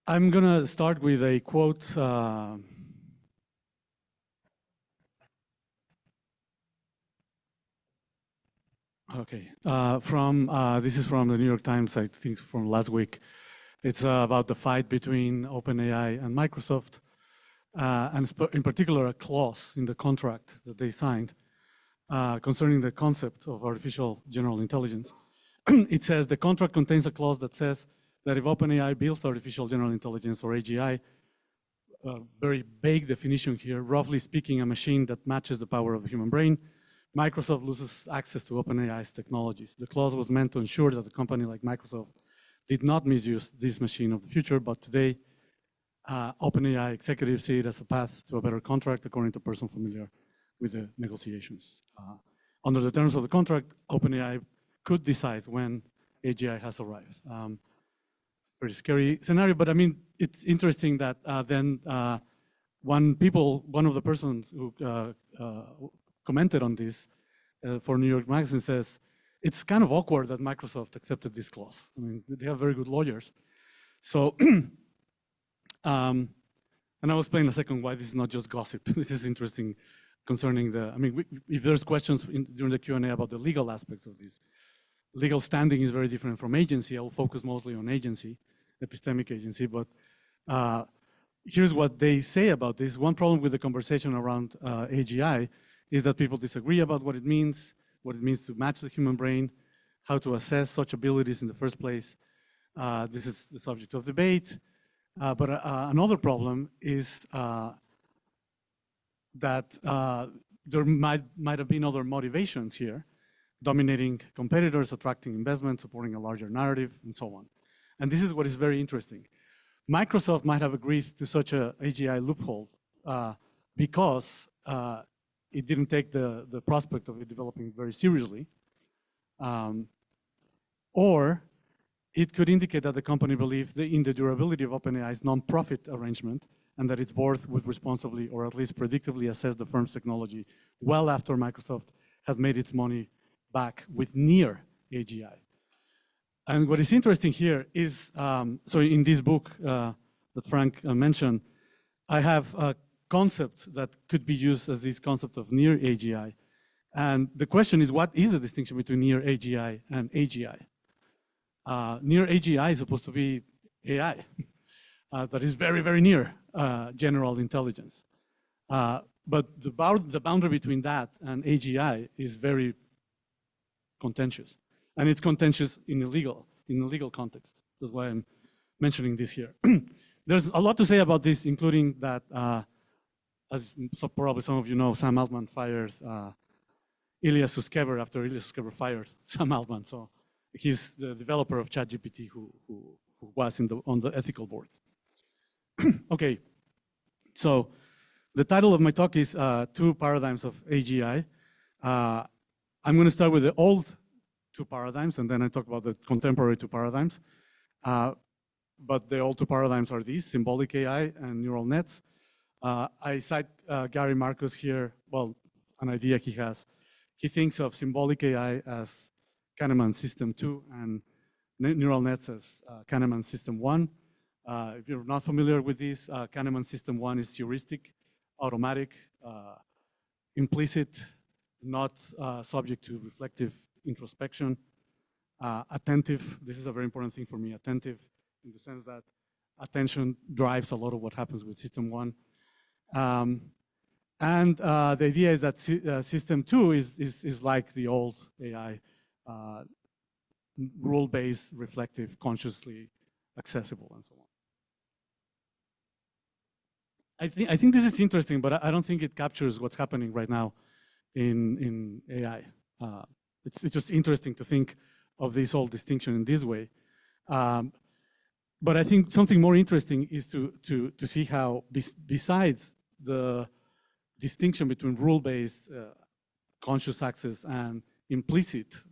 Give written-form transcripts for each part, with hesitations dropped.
I'm going to start with a quote this is from the New York Times, I think from last week. It's about the fight between OpenAI and Microsoft, and in particular a clause in the contract that they signed concerning the concept of artificial general intelligence. It says the contract contains a clause that says that if OpenAI builds artificial general intelligence, or AGI, very vague definition here, roughly speaking, a machine that matches the power of the human brain, Microsoft loses access to OpenAI's technologies. The clause was meant to ensure that a company like Microsoft did not misuse this machine of the future, but today, OpenAI executives see it as a path to a better contract, according to a person familiar with the negotiations. Under the terms of the contract, OpenAI could decide when AGI has arrived. Pretty scary scenario, but I mean, it's interesting that then one of the persons who commented on this for New York Magazine says, it's kind of awkward that Microsoft accepted this clause. I mean, they have very good lawyers. So, and I was explain a second why this is not just gossip. This is interesting concerning the, I mean, if there's questions during the Q&A about the legal aspects of this, legal standing is very different from agency. I will focus mostly on agency, epistemic agency, but here's what they say about this. One problem with the conversation around AGI is that people disagree about what it means to match the human brain, how to assess such abilities in the first place. This is the subject of debate. But another problem is that there might have been other motivations here, dominating competitors, attracting investment, supporting a larger narrative, and so on. And this is what is very interesting. Microsoft might have agreed to such a AGI loophole because it didn't take the prospect of it developing very seriously, or it could indicate that the company believed in the durability of OpenAI's non-profit arrangement, and that its board would responsibly, or at least predictably, assess the firm's technology well after Microsoft had made its money back with near AGI. And what is interesting here is, so in this book that Frank mentioned, I have a concept that could be used as this concept of near AGI. And the question is, what is the distinction between near AGI and AGI? Near AGI is supposed to be AI that is very, very near general intelligence. But the boundary between that and AGI is very contentious. And it's contentious in the legal context. That's why I'm mentioning this here. There's a lot to say about this, including that, as probably some of you know, Sam Altman fires Ilya Sutskever after Ilya Sutskever fired Sam Altman. So he's the developer of ChatGPT who was on the ethical board. Okay, so the title of my talk is Two Paradigms of AGI. I'm going to start with the old two paradigms, and then I talk about the contemporary two paradigms. But the old two paradigms are these: symbolic AI and neural nets. I cite Gary Marcus here, well, an idea he has. He thinks of symbolic AI as Kahneman System 2 and neural nets as Kahneman System 1. If you're not familiar with this, Kahneman System 1 is heuristic, automatic, implicit, not subject to reflective introspection, attentive. This is a very important thing for me, attentive, in the sense that attention drives a lot of what happens with System 1. And the idea is that System 2 is like the old AI, rule-based, reflective, consciously accessible, and so on. I think this is interesting, but I don't think it captures what's happening right now in AI. It's just interesting to think of this whole distinction in this way. But I think something more interesting is to see how, besides the distinction between rule-based conscious access and implicit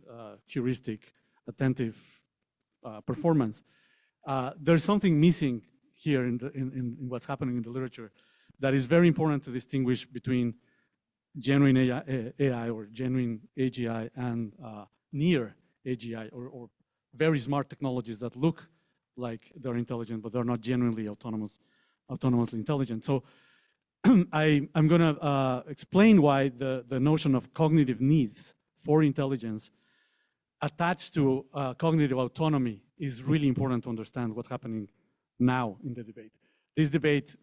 heuristic attentive performance, there's something missing here in what's happening in the literature that is very important to distinguish between genuine AI or genuine AGI and near AGI, or very smart technologies that look like they're intelligent, but they're not genuinely autonomously intelligent. So I'm going to explain why the notion of cognitive needs for intelligence attached to cognitive autonomy is really important to understand what's happening now in the debate. This debate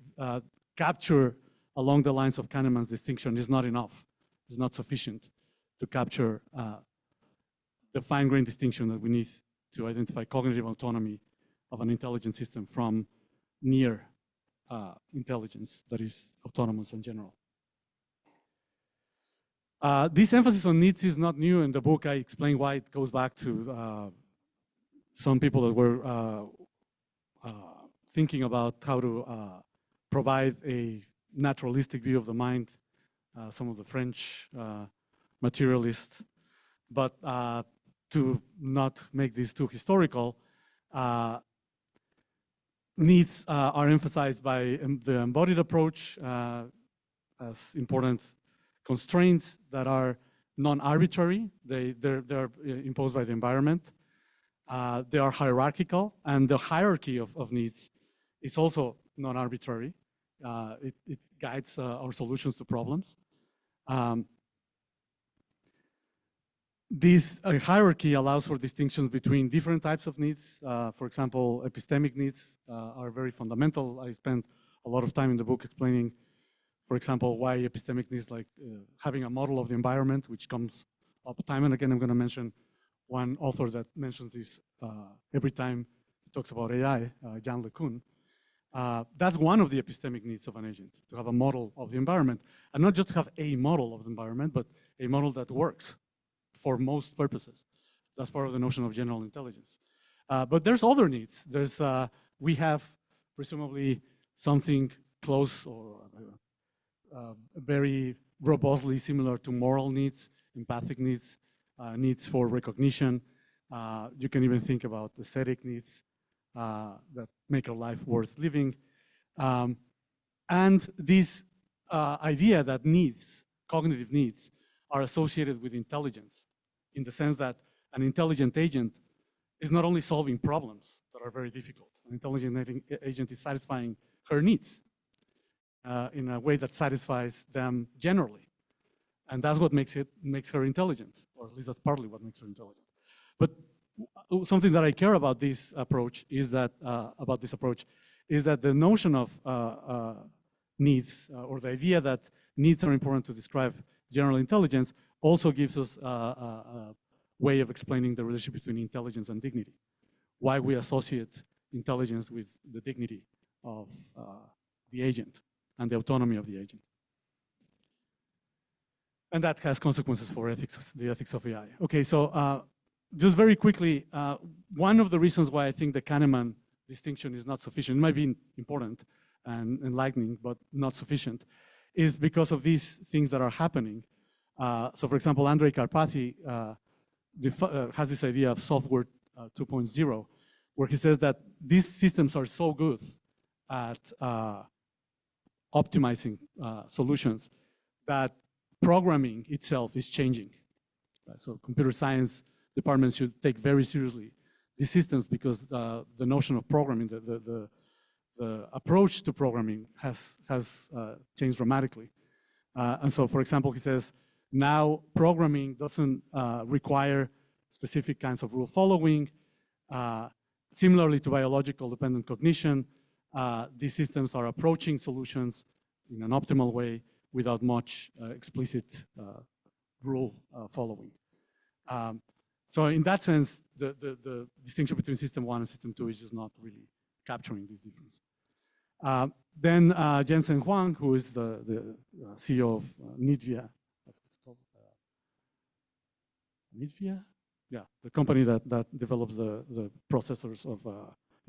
capture along the lines of Kahneman's distinction is not enough, is not sufficient to capture the fine-grained distinction that we need to identify cognitive autonomy of an intelligent system from near intelligence that is autonomous in general. This emphasis on needs is not new. In the book, I explain why it goes back to some people that were thinking about how to provide a naturalistic view of the mind, some of the French materialists. But to not make this too historical, needs are emphasized by the embodied approach as important constraints that are non-arbitrary. They're imposed by the environment. They are hierarchical, and the hierarchy of needs is also non-arbitrary. It guides our solutions to problems. This hierarchy allows for distinctions between different types of needs. For example, epistemic needs are very fundamental. I spent a lot of time in the book explaining, for example, why epistemic needs, like having a model of the environment, which comes up time and again. I'm going to mention one author that mentions this every time he talks about AI, Jan LeCun. That's one of the epistemic needs of an agent, to have a model of the environment. And not just to have a model of the environment, but a model that works for most purposes. That's part of the notion of general intelligence. But there's other needs. There's, we have presumably something close or very robustly similar to moral needs, empathic needs, needs for recognition. You can even think about aesthetic needs that make our life worth living. And this idea that needs, cognitive needs, are associated with intelligence, in the sense that an intelligent agent is not only solving problems that are very difficult. An intelligent agent is satisfying her needs in a way that satisfies them generally. And that's what makes her intelligent, or at least that's partly what makes her intelligent. But something that I care about this approach is that, the notion of needs, or the idea that needs are important to describe general intelligence, also gives us a way of explaining the relationship between intelligence and dignity. Why we associate intelligence with the dignity of the agent and the autonomy of the agent. And that has consequences for ethics, the ethics of AI. Okay, so just very quickly, one of the reasons why I think the Kahneman distinction is not sufficient, it might be important and enlightening, but not sufficient, is because of these things that are happening. So for example, Andrei Karpathy has this idea of software 2.0, where he says that these systems are so good at optimizing solutions that programming itself is changing. Right? So computer science departments should take very seriously these systems, because the notion of programming, the approach to programming has changed dramatically. And so, for example, he says, now programming doesn't require specific kinds of rule following. Similarly to biological dependent cognition, these systems are approaching solutions in an optimal way without much explicit rule following. So in that sense, the distinction between system 1 and system 2 is just not really capturing this difference. Then Jensen Huang, who is the CEO of NVIDIA, NVIDIA? Yeah, the company that develops the processors of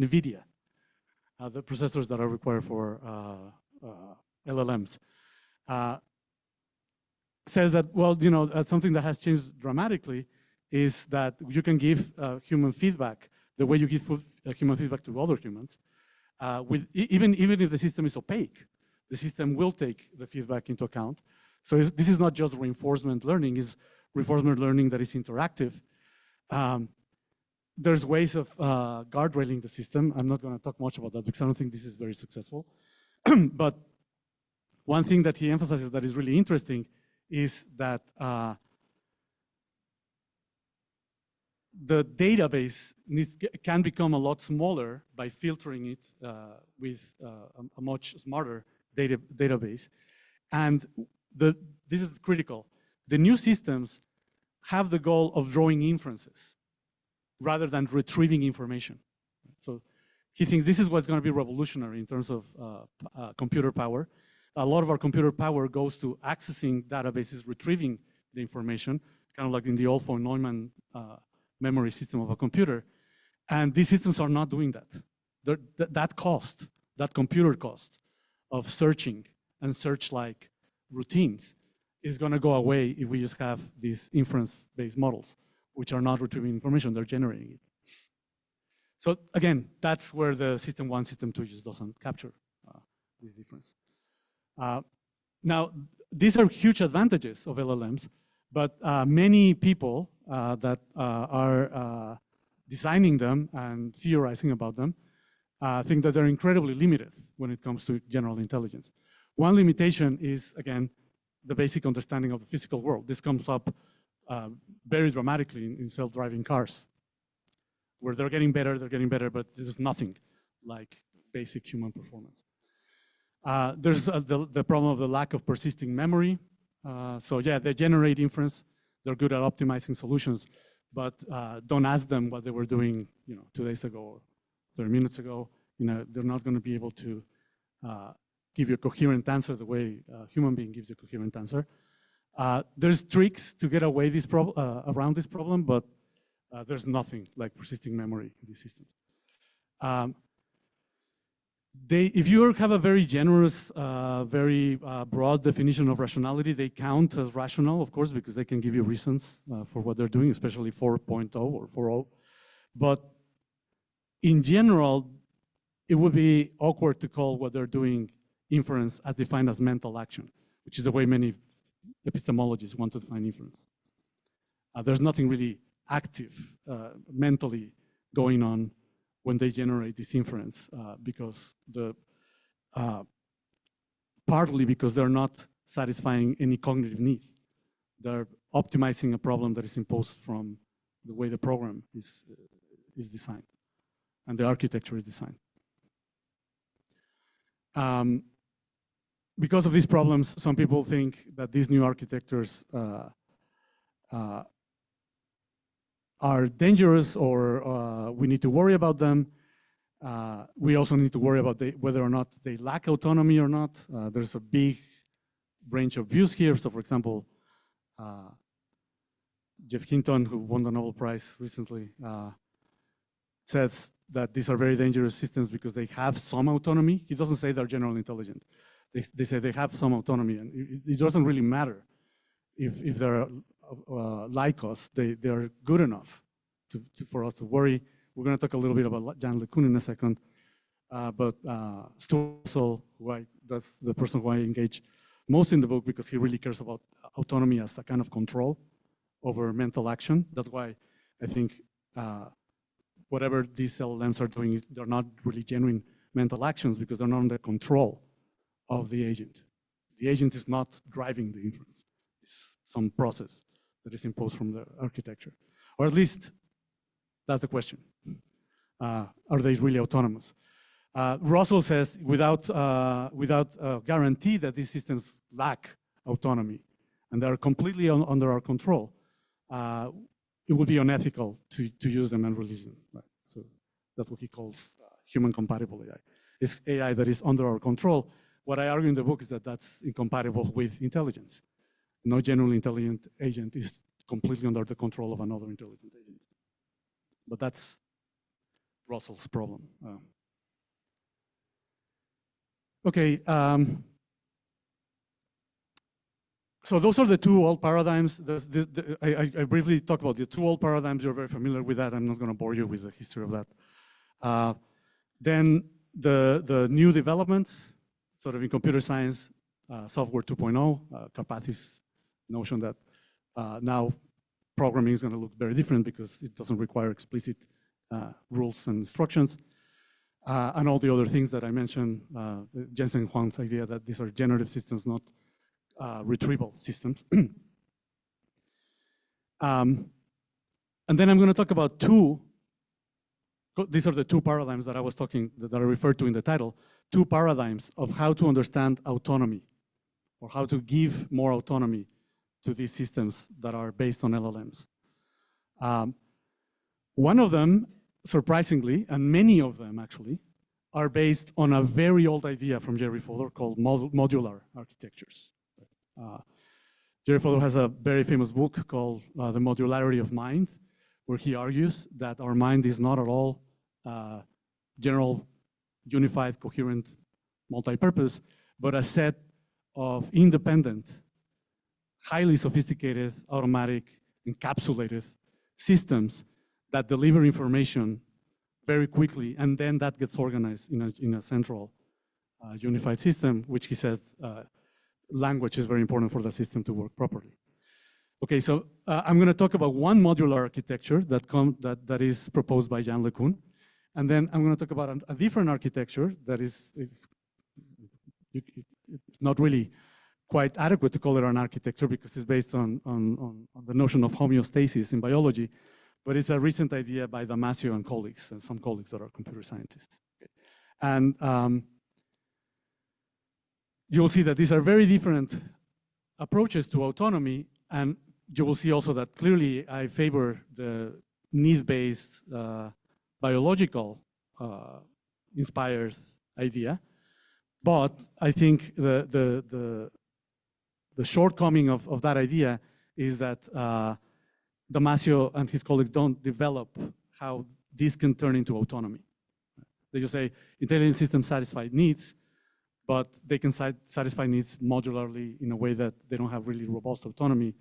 NVIDIA, the processors that are required for LLMs, says that, well, you know, something that has changed dramatically is that you can give human feedback the way you give human feedback to other humans. Even if the system is opaque, the system will take the feedback into account. So this is not just reinforcement learning, it's reinforcement learning that is interactive. there's ways of guardrailing the system. I'm not going to talk much about that because I don't think this is very successful. But one thing that he emphasizes that is really interesting is that the database can become a lot smaller by filtering it with a much smarter database. And this is critical. The new systems have the goal of drawing inferences rather than retrieving information. So he thinks this is what's going to be revolutionary in terms of computer power. A lot of our computer power goes to accessing databases, retrieving the information, kind of like in the old von Neumann memory system of a computer. And these systems are not doing that. That cost, that computer cost of searching and search-like routines is going to go away if we just have these inference-based models, which are not retrieving information, they're generating it. So again, that's where the system 1, system 2 just doesn't capture this difference. Now, these are huge advantages of LLMs, but many people that are designing them and theorizing about them think that they're incredibly limited when it comes to general intelligence. One limitation is, again, the basic understanding of the physical world. This comes up very dramatically in self-driving cars, where they're getting better, but there's nothing like basic human performance. There's the problem of the lack of persisting memory. So yeah, they generate inference. They're good at optimizing solutions, but don't ask them what they were doing, 2 days ago or 30 minutes ago. They're not going to be able to give you a coherent answer the way a human being gives you a coherent answer. There's tricks to get away around this problem, but there's nothing like persisting memory in these systems. If you have a very generous, very broad definition of rationality, they count as rational, of course, because they can give you reasons for what they're doing, especially 4.0 or 4.0. But in general, it would be awkward to call what they're doing inference as defined as mental action, which is the way many epistemologists want to define inference. There's nothing really active mentally going on when they generate this inference, because partly because they're not satisfying any cognitive need. They're optimizing a problem that is imposed from the way the program is designed and the architecture is designed. Because of these problems, some people think that these new architectures are dangerous, or we need to worry about them. We also need to worry about whether or not they lack autonomy or not. There's a big range of views here. So for example, Jeff Hinton, who won the Nobel Prize recently, says that these are very dangerous systems because they have some autonomy. He doesn't say they're generally intelligent. They say they have some autonomy, and it doesn't really matter if they're like us. They are good enough for us to worry. We're going to talk a little bit about Jan LeCun in a second, but Stuart Russell, that's the person who I engage most in the book because he really cares about autonomy as a kind of control over mental action. That's why I think whatever these LLMs are doing, they're not really genuine mental actions because they're not under control of the agent. The agent is not driving the inference. It's some process that is imposed from the architecture. Or at least, that's the question. Are they really autonomous? Russell says, without a guarantee that these systems lack autonomy and they're completely under our control, it would be unethical to use them and release them. Right? So that's what he calls human compatible AI. It's AI that is under our control. What I argue in the book is that that's incompatible with intelligence. No genuinely intelligent agent is completely under the control of another intelligent agent. But that's Russell's problem. Okay. So those are the two old paradigms. I briefly talked about the two old paradigms. You're very familiar with that. I'm not going to bore you with the history of that. Then the new developments, sort of in computer science, software 2.0, Karpathy's notion that now programming is going to look very different because it doesn't require explicit rules and instructions, and all the other things that I mentioned, Jensen Huang's idea that these are generative systems, not retrieval systems. And then I'm going to talk about these are the two paradigms that I referred to in the title, two paradigms of how to understand autonomy, or how to give more autonomy to these systems that are based on LLMs. One of them, surprisingly, and many of them actually, are based on a very old idea from Jerry Fodor called modular architectures. Jerry Fodor has a very famous book called The Modularity of Mind, where he argues that our mind is not at all general, unified, coherent, multi-purpose, but a set of independent, highly sophisticated, automatic, encapsulated systems that deliver information very quickly, and then that gets organized in a central unified system, which he says language is very important for the system to work properly. Okay, so I'm going to talk about one modular architecture that is proposed by Jan LeCun, and then I'm going to talk about a different architecture that it's not really quite adequate to call it an architecture because it's based on the notion of homeostasis in biology, but it's a recent idea by Damasio and colleagues, and some colleagues that are computer scientists. Okay. And you will see that these are very different approaches to autonomy, and you will see also that clearly I favor the needs-based biological inspired idea, but I think the shortcoming of that idea is that Damasio and his colleagues don't develop how this can turn into autonomy. They just say intelligent systems satisfy needs, but they can satisfy needs modularly in a way that they don't have really robust autonomy.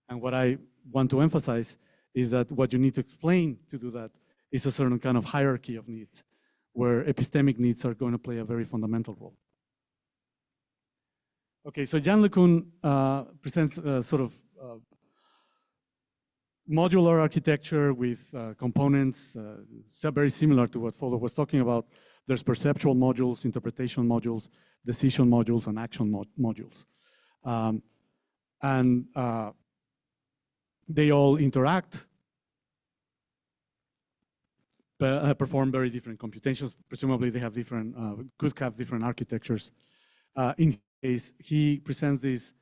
And what I want to emphasize is that what you need to explain to do that is a certain kind of hierarchy of needs, where epistemic needs are going to play a very fundamental role. Okay, so Jan LeCun presents a sort of modular architecture with components very similar to what Fodor was talking about. There's perceptual modules, interpretation modules, decision modules, and action modules. And they all interact, perform very different computations. Presumably they have different, could have different architectures. In his case, he presents this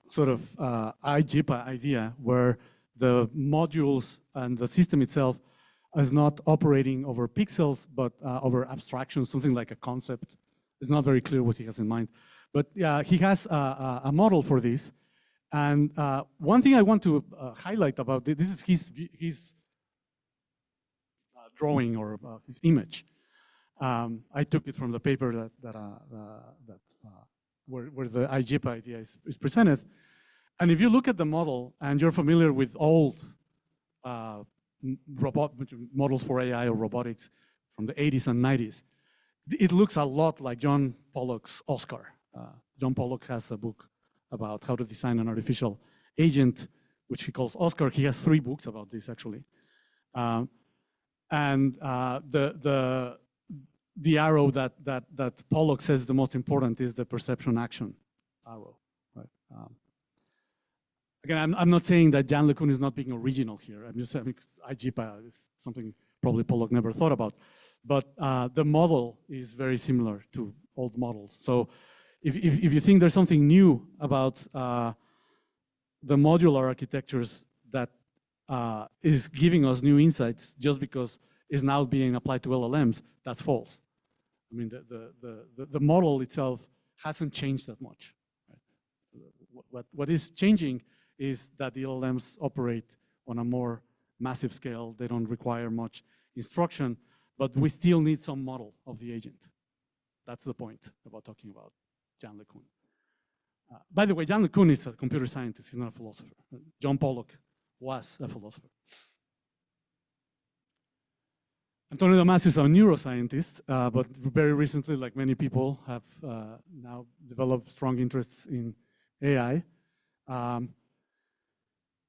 sort of IGPA idea where the modules and the system itself is not operating over pixels, but over abstractions, something like a concept. It's not very clear what he has in mind. But he has a model for this. And one thing I want to highlight about this is his drawing or his image. I took it from the paper where the IGPA idea is presented. And if you look at the model and you're familiar with old models for AI or robotics from the 80s and 90s, it looks a lot like John Pollock's Oscar. John Pollock has a book about how to design an artificial agent, which he calls Oscar. He has 3 books about this, actually. And the arrow that Pollock says is the most important is the perception action arrow. Right? Again, I'm not saying that Jan LeCun is not being original here. I'm just saying IGPA is something probably Pollock never thought about. But the model is very similar to old models. So if you think there's something new about the modular architectures that is giving us new insights just because it's now being applied to LLMs, that's false. I mean, the model itself hasn't changed that much. Right? What is changing is that the LLMs operate on a more massive scale. They don't require much instruction, but we still need some model of the agent. That's the point about talking about Jan LeCun. By the way, Jan LeCun is a computer scientist. He's not a philosopher. John Pollock was a philosopher. Antonio Damasio is a neuroscientist, but very recently, like many people, have now developed strong interests in AI.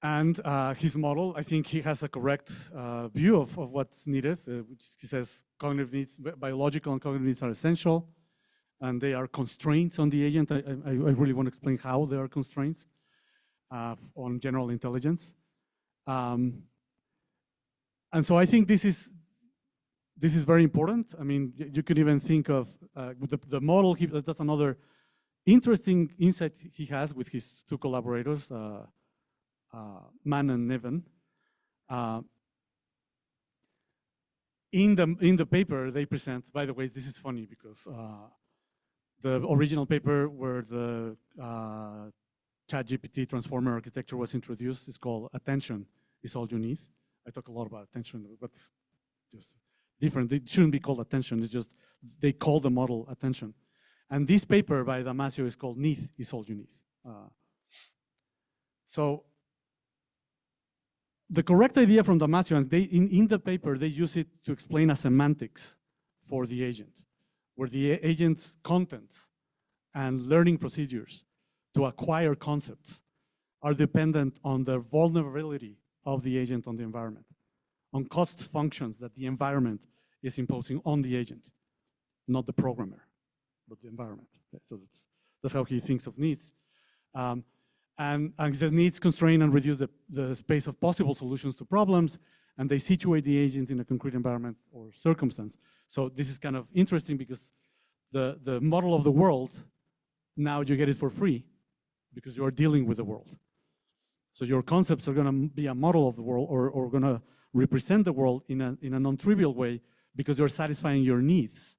And his model, I think he has a correct view of what's needed, which he says cognitive needs, biological and cognitive needs are essential, and they are constraints on the agent. I really want to explain how they are constraints on general intelligence. And so I think this is very important. I mean, you could even think of the model. That's another interesting insight he has with his two collaborators, Mann and Niven. In the paper they present, by the way, this is funny because the original paper where the ChatGPT transformer architecture was introduced is called Attention is All You Need. I talk a lot about attention, but it's just different. It shouldn't be called attention. It's just they call the model attention. And this paper by Damasio is called Need is All You Need. So the correct idea from Damasio, and in the paper, they use it to explain a semantics for the agent, where the agent's contents and learning procedures to acquire concepts are dependent on the vulnerability of the agent on the environment, on cost functions that the environment is imposing on the agent, not the programmer, but the environment. Okay, so that's how he thinks of needs. And he says needs constrain and reduce the space of possible solutions to problems, and they situate the agent in a concrete environment or circumstance. So this is kind of interesting because the model of the world, now you get it for free because you are dealing with the world. So your concepts are going to be a model of the world or going to represent the world in a non-trivial way because you're satisfying your needs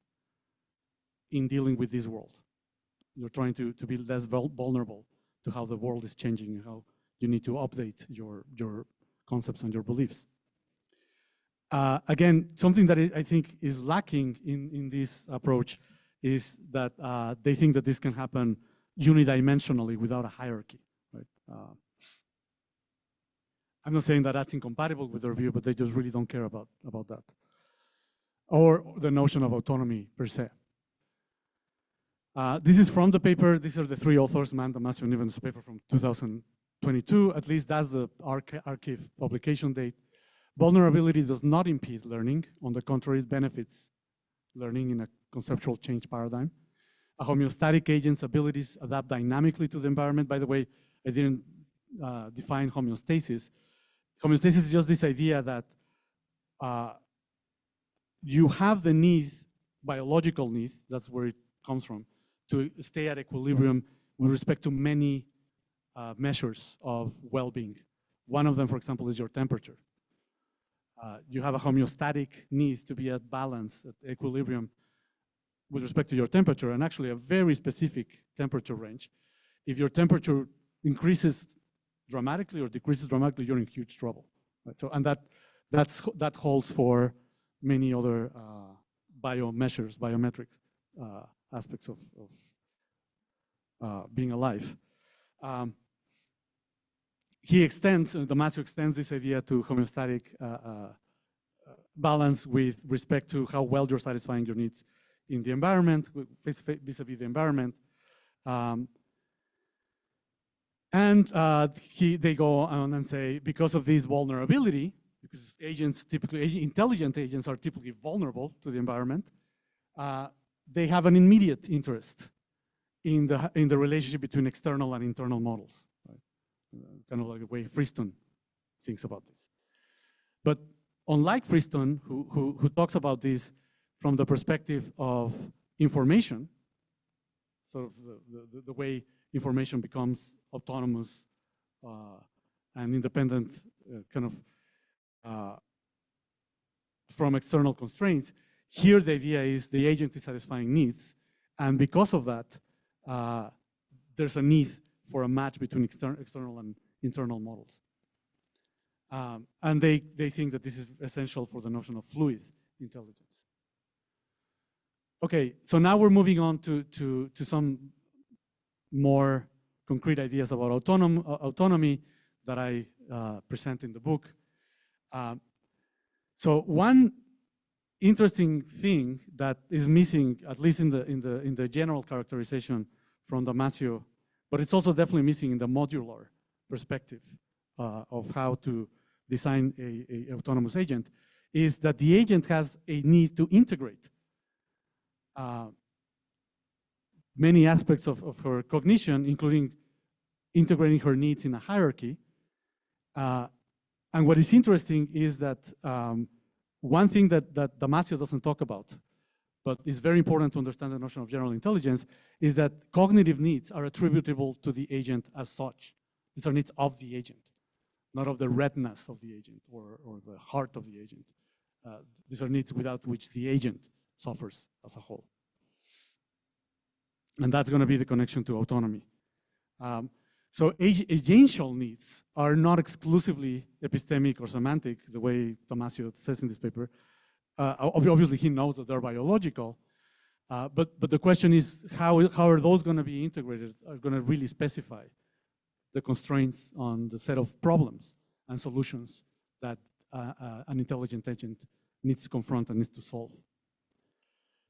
in dealing with this world. You're trying to be less vulnerable to how the world is changing and how you need to update your concepts and your beliefs. Again, something that I think is lacking in this approach is that they think that this can happen unidimensionally without a hierarchy. Right? I'm not saying that that's incompatible with their view, but they just really don't care about that. Or the notion of autonomy per se. This is from the paper. These are the three authors, Mann, Damasio, and Niven's paper from 2022. At least that's the archive publication date. Vulnerability does not impede learning. On the contrary, it benefits learning in a conceptual change paradigm. A homeostatic agent's abilities adapt dynamically to the environment. By the way, I didn't define homeostasis. Homeostasis is just this idea that you have the need, biological need, that's where it comes from, to stay at equilibrium with respect to many measures of well-being. One of them, for example, is your temperature. You have a homeostatic need to be at balance, at equilibrium with respect to your temperature, and actually a very specific temperature range. If your temperature increases dramatically or decreases dramatically, you're in huge trouble. Right? So, and that holds for many other biomeasures, biometrics aspects of being alive. He extends, Damasio extends this idea to homeostatic balance with respect to how well you're satisfying your needs in the environment, vis-a-vis the environment. They go on and say, because of this vulnerability, because agents typically, intelligent agents are typically vulnerable to the environment, they have an immediate interest in the relationship between external and internal models. Right? Kind of like the way Friston thinks about this. But unlike Friston, who talks about this from the perspective of information, sort of the way information becomes autonomous and independent, kind of from external constraints. Here, the idea is the agent is satisfying needs, and because of that, there's a need for a match between external and internal models. And they think that this is essential for the notion of fluid intelligence. Okay, so now we're moving on to some more concrete ideas about autonomy that I present in the book. So one interesting thing that is missing, at least in the general characterization from Damasio, but it's also definitely missing in the modular perspective of how to design a autonomous agent is that the agent has a need to integrate many aspects of her cognition, including integrating her needs in a hierarchy. And what is interesting is that one thing that Damasio doesn't talk about, but is very important to understand the notion of general intelligence, is that cognitive needs are attributable to the agent as such. These are needs of the agent, not of the redness of the agent or the heart of the agent. These are needs without which the agent suffers as a whole. And that's going to be the connection to autonomy. So agential needs are not exclusively epistemic or semantic, the way Damasio says in this paper. Obviously, he knows that they're biological, but the question is, how are those going to be integrated, are going to really specify the constraints on the set of problems and solutions that an intelligent agent needs to confront and needs to solve.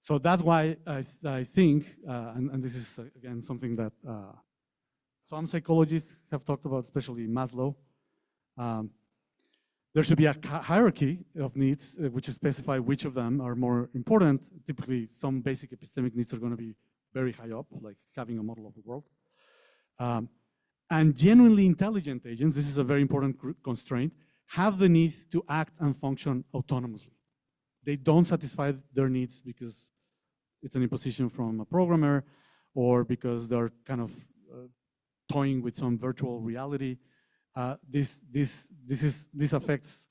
So that's why I think, and this is, again, something that some psychologists have talked about, especially Maslow, there should be a hierarchy of needs which specify which of them are more important. Typically, some basic epistemic needs are going to be very high up, like having a model of the world. And genuinely intelligent agents, this is a very important constraint, have the need to act and function autonomously. They don't satisfy their needs because it's an imposition from a programmer or because they're kind of toying with some virtual reality. This affects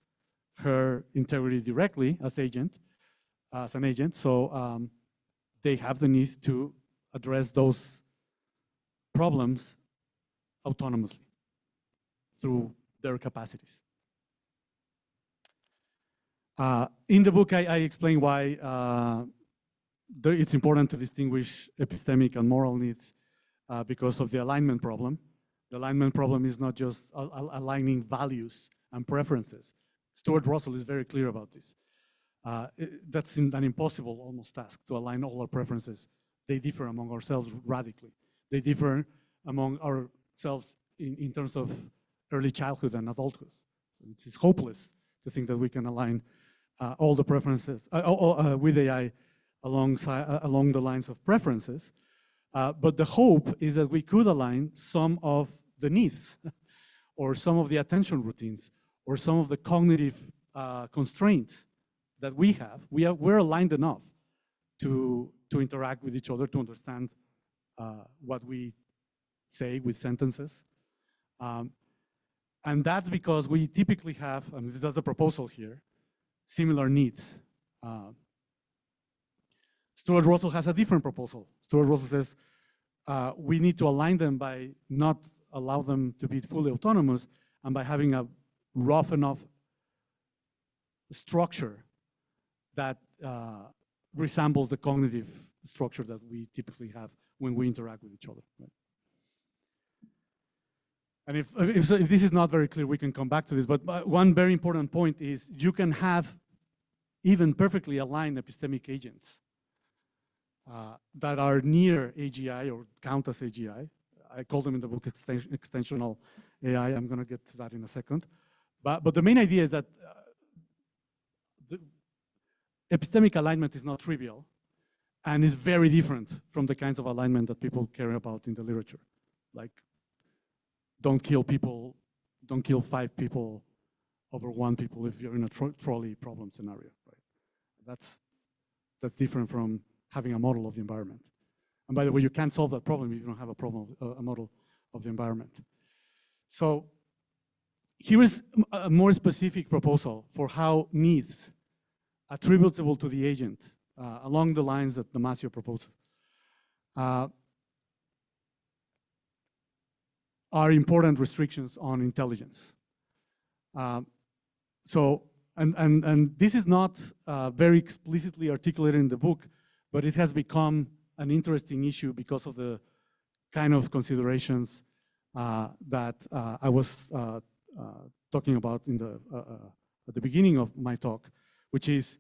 her integrity directly as an agent. So they have the need to address those problems autonomously through their capacities. In the book, I explain why it's important to distinguish epistemic and moral needs because of the alignment problem. The alignment problem is not just aligning values and preferences. Stuart Russell is very clear about this. That's an impossible almost task to align all our preferences. They differ among ourselves radically. They differ among ourselves in terms of early childhood and adulthood. It's hopeless to think that we can align all the preferences with AI along the lines of preferences. But the hope is that we could align some of the needs or some of the attention routines or some of the cognitive constraints that we have. We're aligned enough to interact with each other, to understand what we say with sentences. And that's because we typically have, and that's the proposal here, similar needs. Stuart Russell has a different proposal. Stuart Russell says we need to align them by not allow them to be fully autonomous and by having a rough enough structure that resembles the cognitive structure that we typically have when we interact with each other. Right? And if this is not very clear, we can come back to this. But one very important point is you can have even perfectly aligned epistemic agents that are near AGI or count as AGI. I call them in the book extensional AI. I'm going to get to that in a second. But the main idea is that the epistemic alignment is not trivial and is very different from the kinds of alignment that people care about in the literature. Like, don't kill people, don't kill 5 people over 1 people if you're in a trolley problem scenario. Right? That's different from having a model of the environment. And by the way, you can't solve that problem if you don't have a model of the environment. So here is a more specific proposal for how needs attributable to the agent, along the lines that Damasio proposed, are important restrictions on intelligence. And this is not very explicitly articulated in the book, but it has become an interesting issue because of the kind of considerations that I was talking about at the beginning of my talk, which is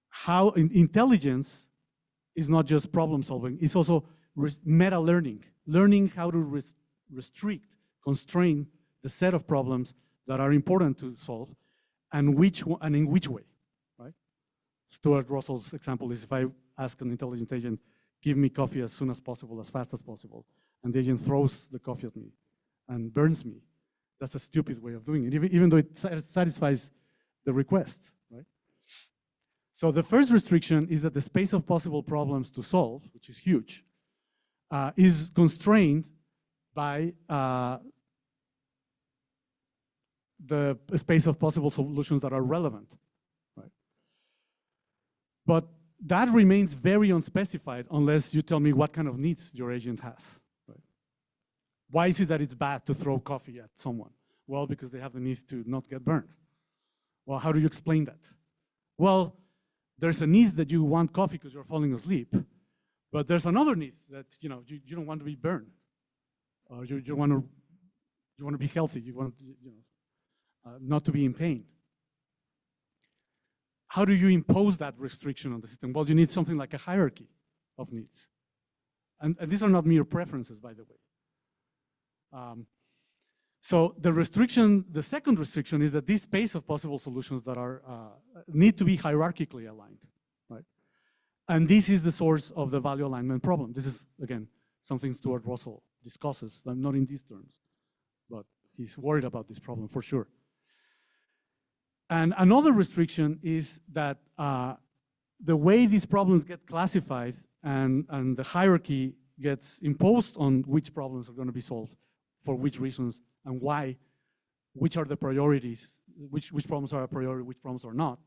how intelligence is not just problem solving, it's also meta-learning, learning how to restrict constrain the set of problems that are important to solve, and in which way, right? Stuart Russell's example is if I ask an intelligent agent, give me coffee as soon as possible, as fast as possible, and the agent throws the coffee at me and burns me. That's a stupid way of doing it, even though it satisfies the request, right? So the first restriction is that the space of possible problems to solve, which is huge, is constrained by the space of possible solutions that are relevant, right? But that remains very unspecified unless you tell me what kind of needs your agent has, right? Why is it that it's bad to throw coffee at someone? Well, because they have the need to not get burned. Well, how do you explain that? Well, there's a need that you want coffee because you're falling asleep, but there's another need that you don't want to be burned, or you want to be healthy. You want not to be in pain. How do you impose that restriction on the system? Well, you need something like a hierarchy of needs, and these are not mere preferences, by the way. So the second restriction is that this space of possible solutions that are need to be hierarchically aligned, right? And this is the source of the value alignment problem. This is, again, something Stuart Russell discusses, not in these terms, but he's worried about this problem for sure. And another restriction is that the way these problems get classified and the hierarchy gets imposed on which problems are going to be solved, for which reasons, and why, which are the priorities, which problems are a priority, which problems are not,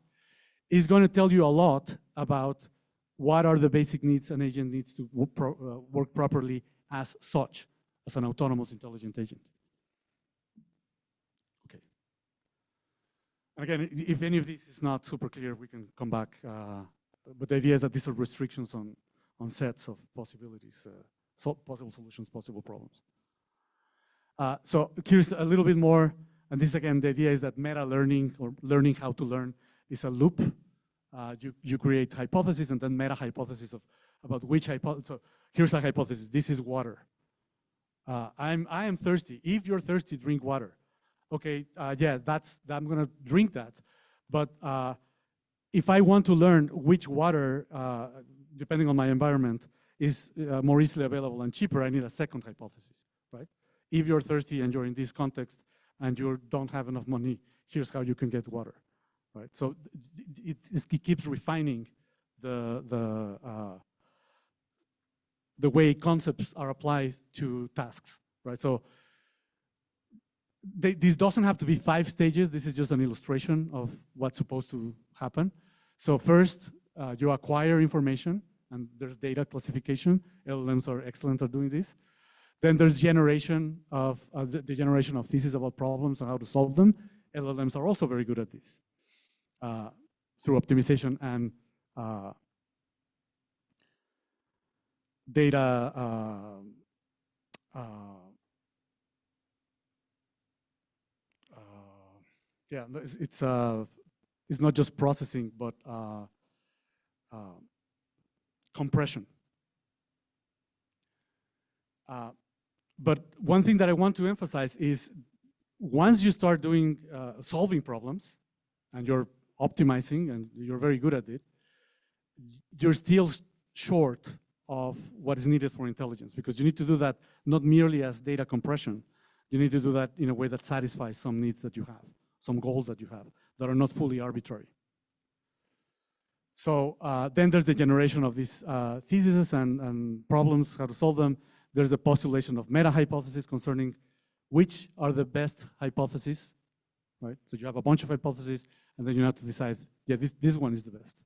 is going to tell you a lot about what are the basic needs an agent needs to work properly as such, as an autonomous intelligent agent. Okay. And again, if any of this is not super clear, we can come back. But the idea is that these are restrictions on sets of possibilities, possible solutions, possible problems. So here's a little bit more, and this again, the idea is that meta learning or learning how to learn is a loop. You create hypotheses and then meta hypotheses about which hypothesis. So here's a hypothesis. This is water. I am thirsty. If you're thirsty, drink water. Okay, yeah, I'm gonna drink that. But if I want to learn which water, depending on my environment, is more easily available and cheaper, I need a second hypothesis, right? If you're thirsty and you're in this context and you don't have enough money, here's how you can get water, right? So it keeps refining the way concepts are applied to tasks, right? So this doesn't have to be 5 stages. This is just an illustration of what's supposed to happen. So first, you acquire information, and there's data classification. LLMs are excellent at doing this. Then there's generation of the generation of theses about problems and how to solve them. LLMs are also very good at this through optimization and data. Yeah, it's not just processing, but compression. But one thing that I want to emphasize is once you start doing solving problems and you're optimizing and you're very good at it, you're still short of what is needed for intelligence, because you need to do that not merely as data compression. You need to do that in a way that satisfies some needs that you have, some goals that you have that are not fully arbitrary. So then there's the generation of these theses and problems, how to solve them. There's the postulation of meta-hypotheses concerning which are the best hypotheses, right? So you have a bunch of hypotheses, and then you have to decide, yeah, this one is the best.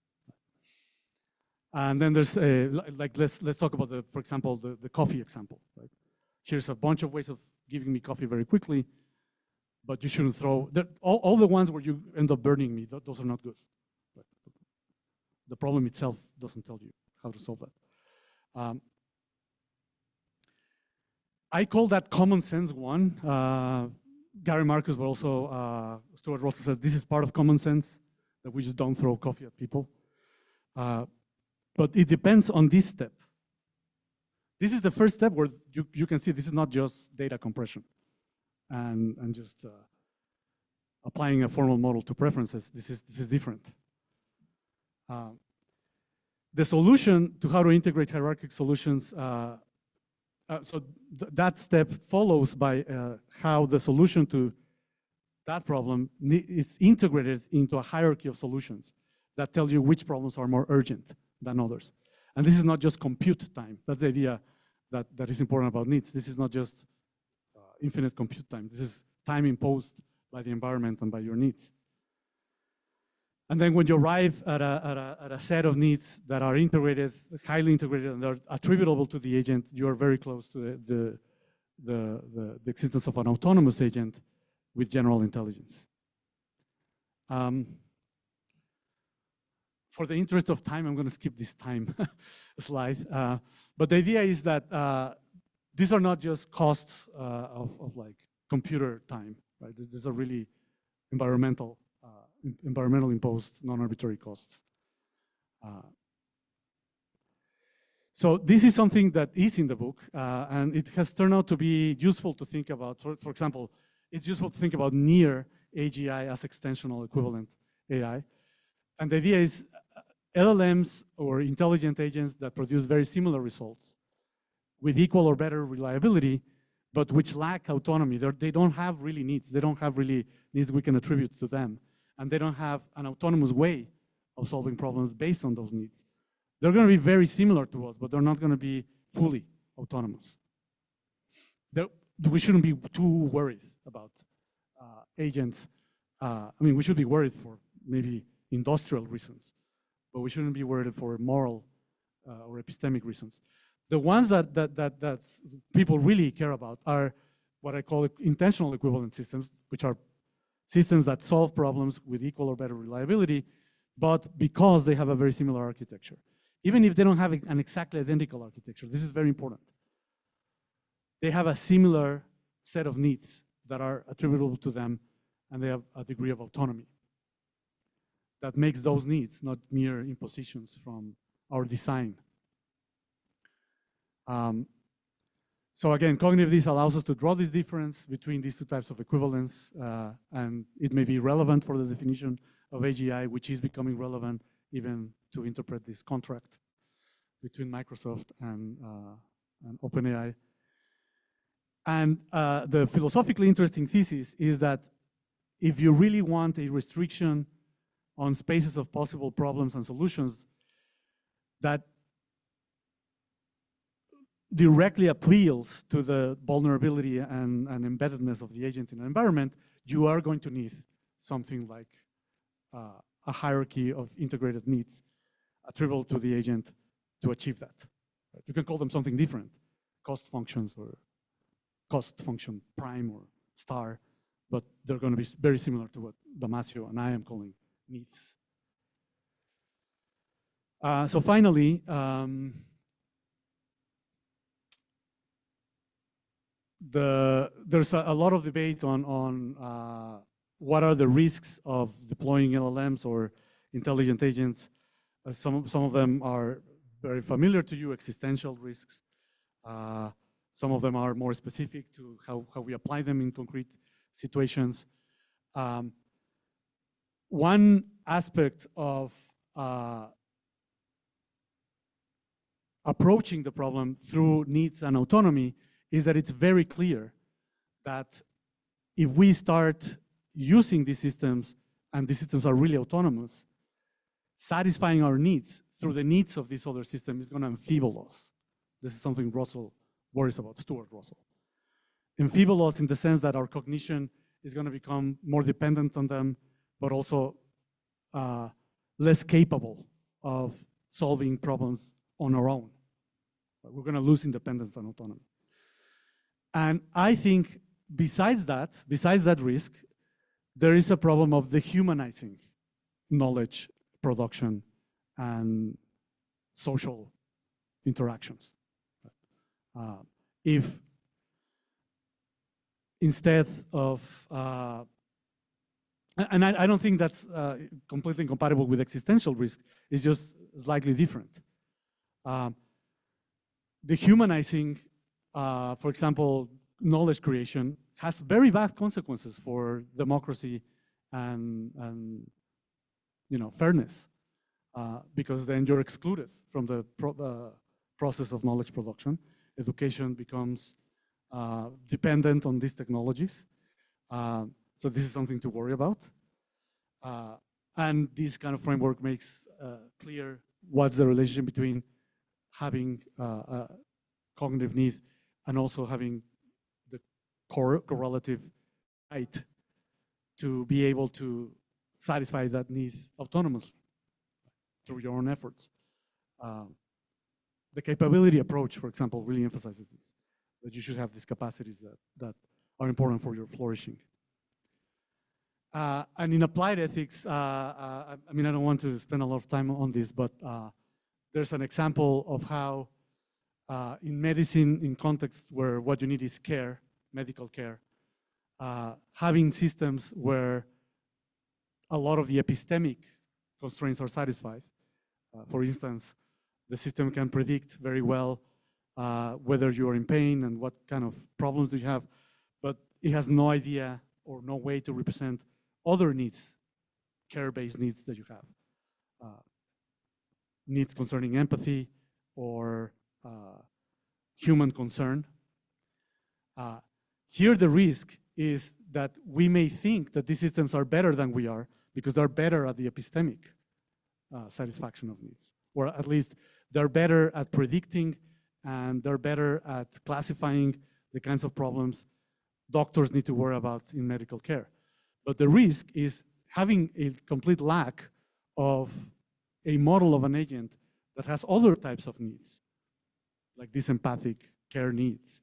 And then there's let's talk about for example, the coffee example, right? Here's a bunch of ways of giving me coffee very quickly, but you shouldn't throw all the ones where you end up burning me. Those are not good. Right? The problem itself doesn't tell you how to solve that. I call that common sense one. Gary Marcus, but also Stuart Russell says this is part of common sense, that we just don't throw coffee at people. But it depends on this step. This is the first step where you can see this is not just data compression. and just applying a formal model to preferences. This is different. The solution to how to integrate hierarchical solutions, that step follows by how the solution to that problem is integrated into a hierarchy of solutions that tell you which problems are more urgent than others. And this is not just compute time. That's the idea that is important about needs. This is not just infinite compute time. This is time imposed by the environment and by your needs. And then when you arrive at a set of needs that are integrated, highly integrated, and are attributable to the agent, you are very close to the existence of an autonomous agent with general intelligence. For the interest of time, I'm going to skip this time slide. But the idea is that these are not just costs of like computer time, right? These are really environmental imposed non-arbitrary costs. So this is something that is in the book, and it has turned out to be useful to think about. For example, it's useful to think about near AGI as extensional equivalent AI. And the idea is LLMs or intelligent agents that produce very similar results with equal or better reliability, but which lack autonomy. They don't have really needs. They don't have really needs we can attribute to them. And they don't have an autonomous way of solving problems based on those needs. They're going to be very similar to us, but they're not going to be fully autonomous. We shouldn't be too worried about agents. I mean, we should be worried for maybe industrial reasons, but we shouldn't be worried for moral or epistemic reasons. The ones that people really care about are what I call intentional equivalent systems, which are systems that solve problems with equal or better reliability, but because they have a very similar architecture. Even if they don't have an exactly identical architecture, this is very important. They have a similar set of needs that are attributable to them, and they have a degree of autonomy that makes those needs not mere impositions from our design. So again, cognitive allows us to draw this difference between these two types of equivalence, and it may be relevant for the definition of AGI, which is becoming relevant even to interpret this contract between Microsoft and OpenAI. And the philosophically interesting thesis is that if you really want a restriction on spaces of possible problems and solutions that directly appeals to the vulnerability and embeddedness of the agent in an environment, you are going to need something like a hierarchy of integrated needs attributable to the agent to achieve that. You can call them something different, cost functions or cost function prime or star, but they're going to be very similar to what Damasio and I am calling needs. So finally, there's a lot of debate on what are the risks of deploying LLMs or intelligent agents. Some of them are very familiar to you, existential risks. Some of them are more specific to how we apply them in concrete situations. One aspect of approaching the problem through needs and autonomy is that it's very clear that if we start using these systems and these systems are really autonomous, satisfying our needs through the needs of this other system is going to enfeeble us. This is something Russell worries about, Stuart Russell. Enfeeble us in the sense that our cognition is going to become more dependent on them, but also less capable of solving problems on our own. We're going to lose independence and autonomy. And I think besides that risk, there is a problem of dehumanizing knowledge production and social interactions. If instead of, and I don't think that's completely incompatible with existential risk, it's just slightly different. Dehumanizing, for example, knowledge creation has very bad consequences for democracy and fairness, because then you're excluded from the process of knowledge production. Education becomes dependent on these technologies. So this is something to worry about. And this kind of framework makes clear what's the relationship between having a cognitive need and also having the correlative right to be able to satisfy that need autonomously through your own efforts. The capability approach, for example, really emphasizes this, that you should have these capacities that are important for your flourishing. And in applied ethics, I mean, I don't want to spend a lot of time on this, but there's an example of how in medicine, in context where what you need is care, medical care, having systems where a lot of the epistemic constraints are satisfied. For instance, the system can predict very well whether you are in pain and what kind of problems do you have, but it has no idea or no way to represent other needs, care-based needs that you have. Needs concerning empathy or human concern. Here the risk is that we may think that these systems are better than we are because they're better at the epistemic satisfaction of needs, or at least they're better at predicting and they're better at classifying the kinds of problems doctors need to worry about in medical care. But the risk is having a complete lack of a model of an agent that has other types of needs, like these empathic care needs,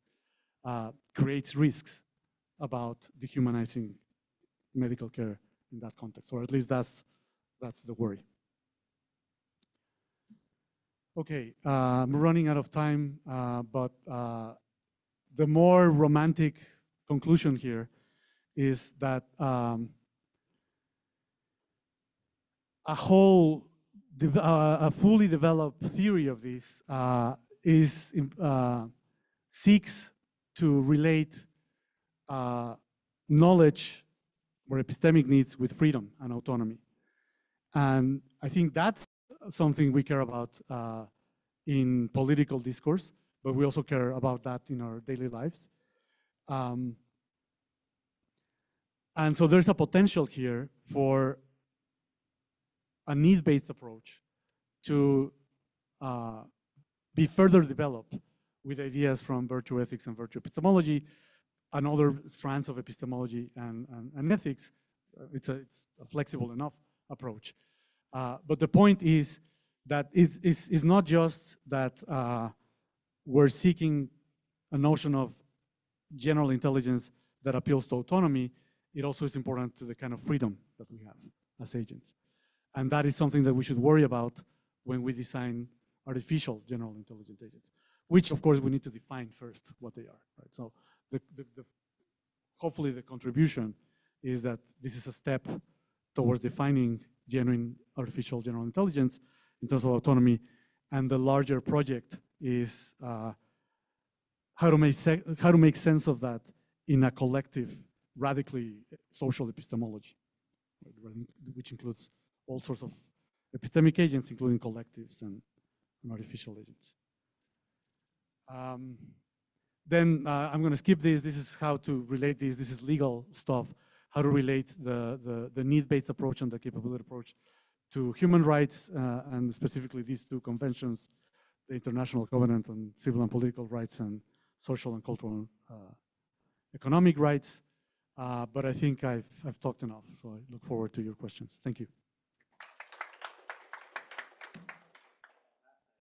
creates risks about dehumanizing medical care in that context, or at least that's the worry. Okay, I'm running out of time, but the more romantic conclusion here is that a fully developed theory of this seeks to relate knowledge or epistemic needs with freedom and autonomy. And I think that's something we care about in political discourse, but we also care about that in our daily lives. And so there's a potential here for a need-based approach to be further developed with ideas from virtue ethics and virtue epistemology and other strands of epistemology and ethics. It's a flexible enough approach. But the point is that it's not just that we're seeking a notion of general intelligence that appeals to autonomy. It also is important to the kind of freedom that we have as agents. And that is something that we should worry about when we design artificial general intelligent agents, which of course we need to define first what they are, right? So hopefully the contribution is that this is a step towards defining genuine artificial general intelligence in terms of autonomy, and the larger project is how to make sense of that in a collective, radically social epistemology, which includes all sorts of epistemic agents, including collectives and artificial agents. Then I'm going to skip this. This is how to relate this. This is legal stuff. How to relate the need-based approach and the capability approach to human rights, and specifically these two conventions, the International Covenant on Civil and Political Rights and Social and Cultural Economic Rights. But I think I've talked enough, so I look forward to your questions. Thank you.